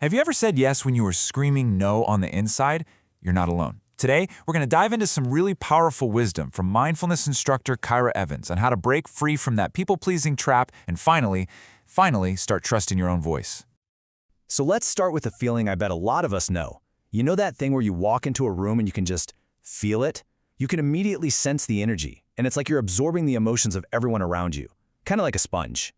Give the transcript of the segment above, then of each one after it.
Have you ever said yes when you were screaming no on the inside? You're not alone. Today, we're going to dive into some really powerful wisdom from mindfulness instructor Kyra Evans on how to break free from that people-pleasing trap and finally start trusting your own voice. So let's start with a feeling I bet a lot of us know. You know that thing where you walk into a room and you can just feel it? You can immediately sense the energy, and it's like you're absorbing the emotions of everyone around you, kind of like a sponge.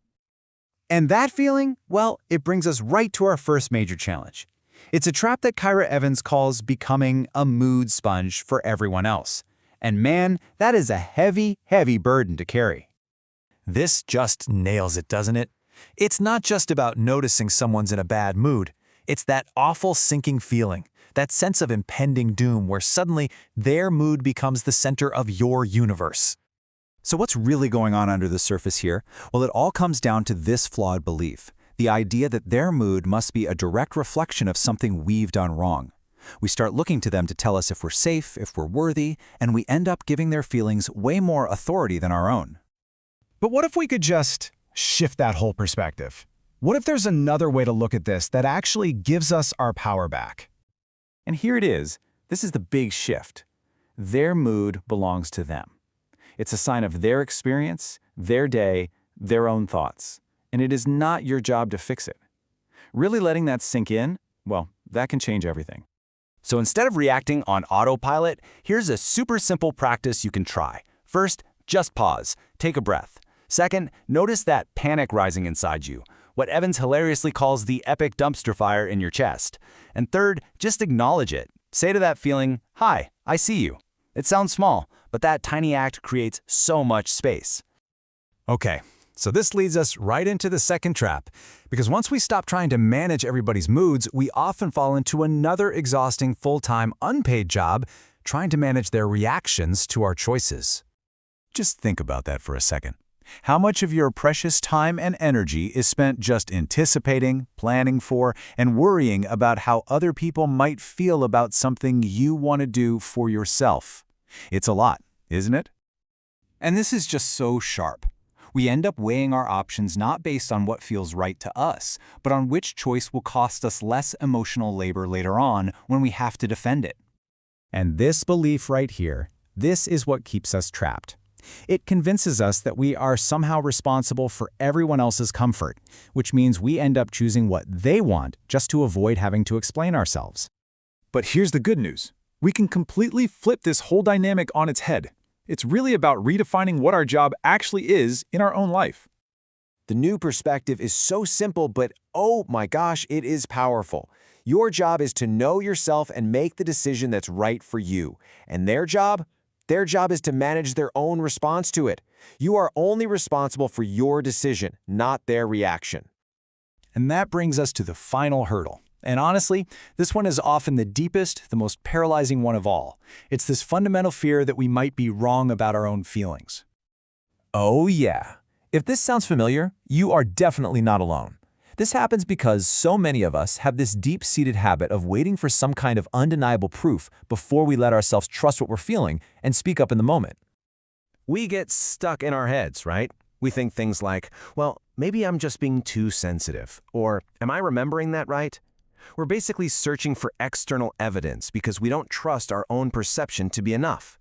And that feeling, well, it brings us right to our first major challenge. It's a trap that Kyra Evans calls becoming a mood sponge for everyone else. And man, that is a heavy, heavy burden to carry. This just nails it, doesn't it? It's not just about noticing someone's in a bad mood. It's that awful sinking feeling, that sense of impending doom where suddenly their mood becomes the center of your universe. So what's really going on under the surface here? Well, it all comes down to this flawed belief, the idea that their mood must be a direct reflection of something we've done wrong. We start looking to them to tell us if we're safe, if we're worthy, and we end up giving their feelings way more authority than our own. But what if we could just shift that whole perspective? What if there's another way to look at this that actually gives us our power back? And here it is. This is the big shift. Their mood belongs to them. It's a sign of their experience, their day, their own thoughts. And it is not your job to fix it. Really letting that sink in, well, that can change everything. So instead of reacting on autopilot, here's a super simple practice you can try. First, just pause. Take a breath. Second, notice that panic rising inside you, what Evans hilariously calls the epic dumpster fire in your chest. And third, just acknowledge it. Say to that feeling, "Hi, I see you." It sounds small, but that tiny act creates so much space. Okay, so this leads us right into the second trap, because once we stop trying to manage everybody's moods, we often fall into another exhausting full-time unpaid job trying to manage their reactions to our choices. Just think about that for a second. How much of your precious time and energy is spent just anticipating, planning for, and worrying about how other people might feel about something you want to do for yourself? It's a lot, isn't it? And this is just so sharp. We end up weighing our options not based on what feels right to us, but on which choice will cost us less emotional labor later on when we have to defend it. And this belief right here, this is what keeps us trapped. It convinces us that we are somehow responsible for everyone else's comfort, which means we end up choosing what they want just to avoid having to explain ourselves. But here's the good news. We can completely flip this whole dynamic on its head. It's really about redefining what our job actually is in our own life. The new perspective is so simple, but oh my gosh, it is powerful. Your job is to know yourself and make the decision that's right for you. And their job is to manage their own response to it. You are only responsible for your decision, not their reaction. And that brings us to the final hurdle. And honestly, this one is often the deepest, the most paralyzing one of all. It's this fundamental fear that we might be wrong about our own feelings. Oh yeah. If this sounds familiar, you are definitely not alone. This happens because so many of us have this deep-seated habit of waiting for some kind of undeniable proof before we let ourselves trust what we're feeling and speak up in the moment. We get stuck in our heads, right? We think things like, well, maybe I'm just being too sensitive, or am I remembering that right? We're basically searching for external evidence because we don't trust our own perception to be enough.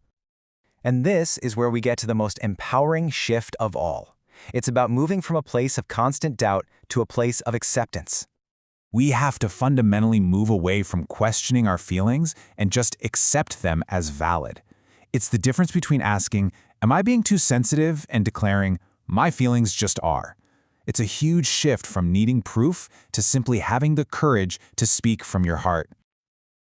And this is where we get to the most empowering shift of all. It's about moving from a place of constant doubt to a place of acceptance. We have to fundamentally move away from questioning our feelings and just accept them as valid. It's the difference between asking, "Am I being too sensitive?" and declaring, "My feelings just are." It's a huge shift from needing proof to simply having the courage to speak from your heart.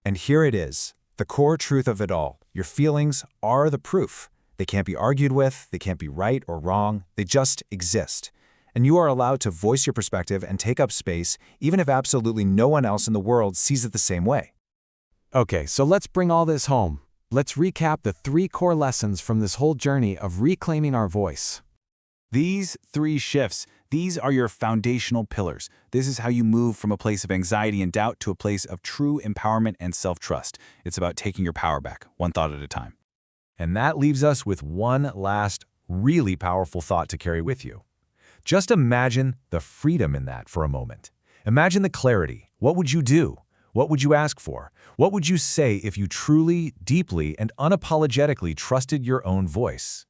And here it is, the core truth of it all. Your feelings are the proof. They can't be argued with, they can't be right or wrong, they just exist. And you are allowed to voice your perspective and take up space, even if absolutely no one else in the world sees it the same way. Okay, so let's bring all this home. Let's recap the 3 core lessons from this whole journey of reclaiming our voice. These 3 shifts, these are your foundational pillars. This is how you move from a place of anxiety and doubt to a place of true empowerment and self-trust. It's about taking your power back, one thought at a time. And that leaves us with one last, really powerful thought to carry with you. Just imagine the freedom in that for a moment. Imagine the clarity, What would you do? What would you ask for? What would you say if you truly, deeply, and unapologetically trusted your own voice?